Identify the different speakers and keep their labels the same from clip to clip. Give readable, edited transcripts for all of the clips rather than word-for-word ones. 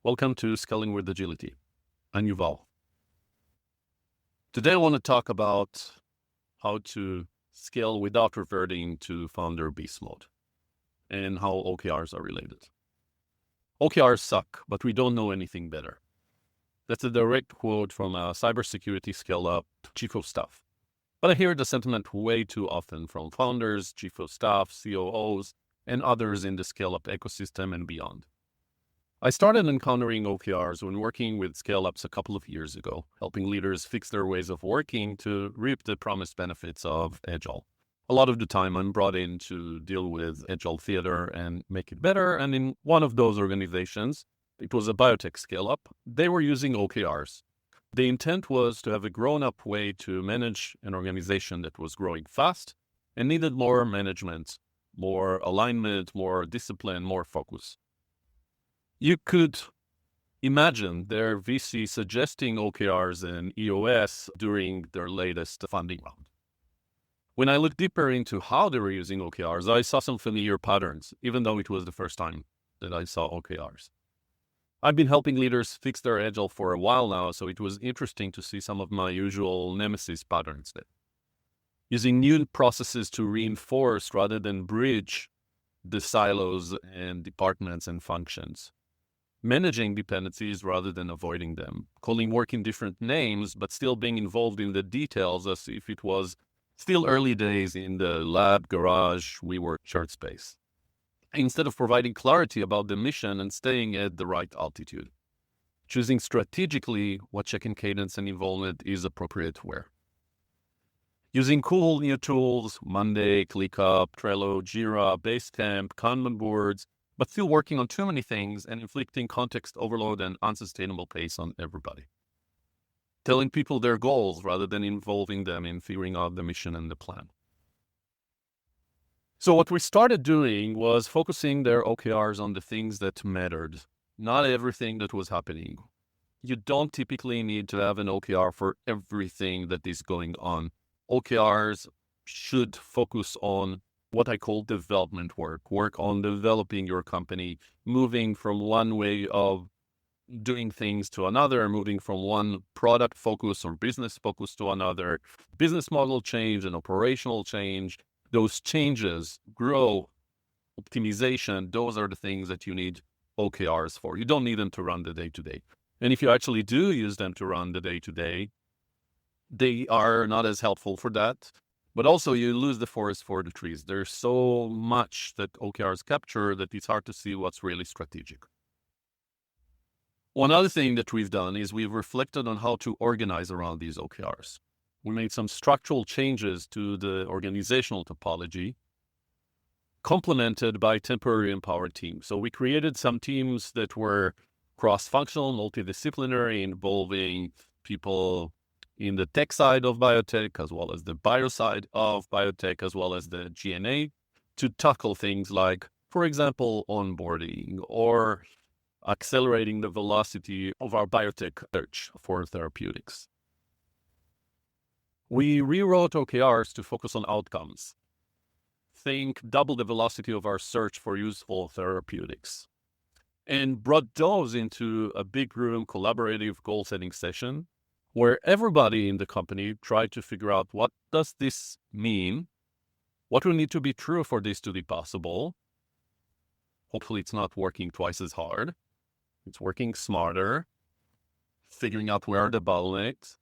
Speaker 1: Welcome to Scaling with Agility. I'm Yuval. Today I want to talk about how to scale without reverting to founder beast mode and how OKRs are related. OKRs suck, but we don't know anything better. That's a direct quote from a cybersecurity scaleup chief of staff. But I hear the sentiment way too often from founders, chief of staff, COOs, and others in the scaleup ecosystem and beyond. I started encountering OKRs when working with scaleups a couple of years ago, helping leaders fix their ways of working to reap the promised benefits of Agile. A lot of the time I'm brought in to deal with Agile theater and make it better, and in one of those organizations, it was a BioTech scaleup, they were using OKRs. The intent was to have a grown-up way to manage an organization that was growing fast and needed more management, more alignment, more discipline, more focus. You could imagine their VC suggesting OKRs and EOS during their latest funding round. When I looked deeper into how they were using OKRs, I saw some familiar patterns, even though it was the first time that I saw OKRs. I've been helping leaders fix their Agile for a while now, so it was interesting to see some of my usual nemesis patterns there. Using new processes to reinforce rather than bridge the silos and departments and functions. Managing dependencies rather than avoiding them, calling work in different names, but still being involved in the details as if it was still early days in the lab, garage, WeWork shared space. Instead of providing clarity about the mission and staying at the right altitude. Choosing strategically what check-in cadence and involvement is appropriate where. Using cool new tools, Monday, ClickUp, Trello, Jira, Basecamp, Kanban boards, but still working on too many things and inflicting context overload and unsustainable pace on everybody. Telling people their goals rather than involving them in figuring out the mission and the plan. So what we started doing was focusing their OKRs on the things that mattered, not everything that was happening. You don't typically need to have an OKR for everything that is going on. OKRs should focus on what I call development work on developing your company, moving from one way of doing things to another, moving from one product focus or business focus to another, business model change and operational change. Those changes, grow, optimization, those are the things that you need OKRs for. You don't need them to run the day-to-day. And if you actually do use them to run the day-to-day, they are not as helpful for that. But also you lose the forest for the trees. There's so much that OKRs capture that it's hard to see what's really strategic. One other thing that we've done is we've reflected on how to organize around these OKRs. We made some structural changes to the organizational topology, complemented by temporary empowered teams. So we created some teams that were cross-functional, multidisciplinary, involving people in the tech side of BioTech, as well as the bio side of BioTech, as well as the G&A, to tackle things like, for example, onboarding or accelerating the velocity of our biotech search for therapeutics. We rewrote OKRs to focus on outcomes. Think double the velocity of our search for useful therapeutics. And brought those into a big room collaborative goal-setting session where everybody in the company tried to figure out what does this mean? What will need to be true for this to be possible? Hopefully it's not working twice as hard. It's working smarter, figuring out where are the bottlenecks.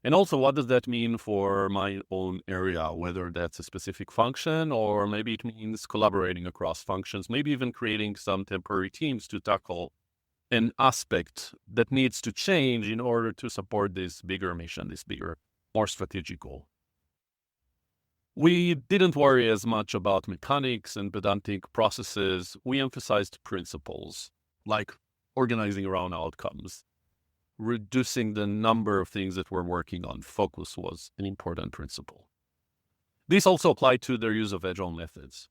Speaker 1: And also, what does that mean for my own area, whether that's a specific function or maybe it means collaborating across functions, maybe even creating some temporary teams to tackle an aspect that needs to change in order to support this bigger mission, this bigger, more strategic goal. We didn't worry as much about mechanics and pedantic processes. We emphasized principles like organizing around outcomes, reducing the number of things that we're working on. Focus was an important principle. This also applied to their use of Agile methods.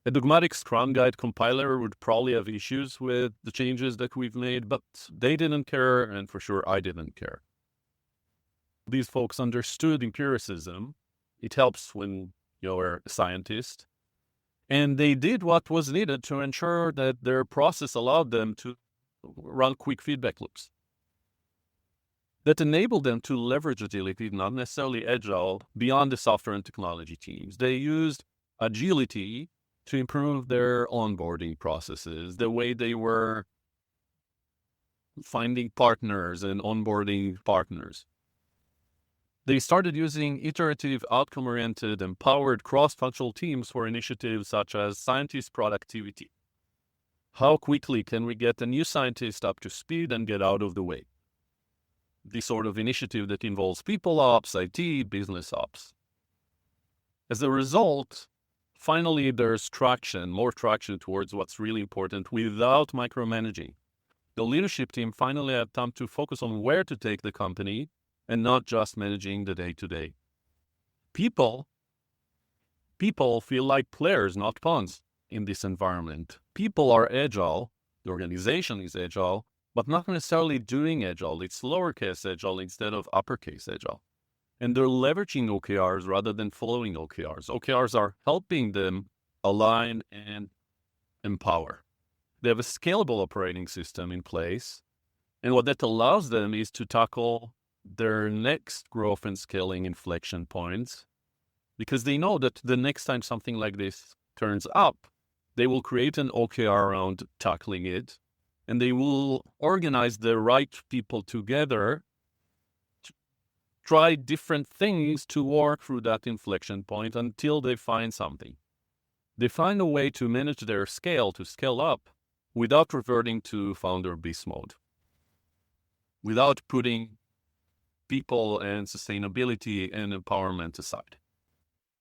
Speaker 1: A dogmatic Scrum Guide compiler would probably have issues with the changes that we've made, but they didn't care, and for sure I didn't care. These folks understood empiricism. It helps when you're a scientist. And they did what was needed to ensure that their process allowed them to run quick feedback loops that enable them to leverage agility, not necessarily agile, beyond the software and technology teams. They used agility to improve their onboarding processes, the way they were finding partners and onboarding partners. They started using iterative, outcome-oriented, empowered cross-functional teams for initiatives such as scientist productivity. How quickly can we get a new scientist up to speed and get out of the way? This sort of initiative that involves people ops, IT, business ops. As a result, finally there's more traction towards what's really important without micromanaging. The leadership team finally had time to focus on where to take the company and not just managing the day-to-day. People feel like players, not pawns in this environment. People are agile, the organization is agile, but not necessarily doing agile. It's lowercase agile instead of uppercase agile. And they're leveraging OKRs rather than following OKRs. OKRs are helping them align and empower. They have a scalable operating system in place. And what that allows them is to tackle their next growth and scaling inflection points, because they know that the next time something like this turns up, they will create an OKR around tackling it, and they will organize the right people together to try different things to work through that inflection point until they find something. They find a way to manage their scale, to scale up, without reverting to founder beast mode, without putting people and sustainability and empowerment aside.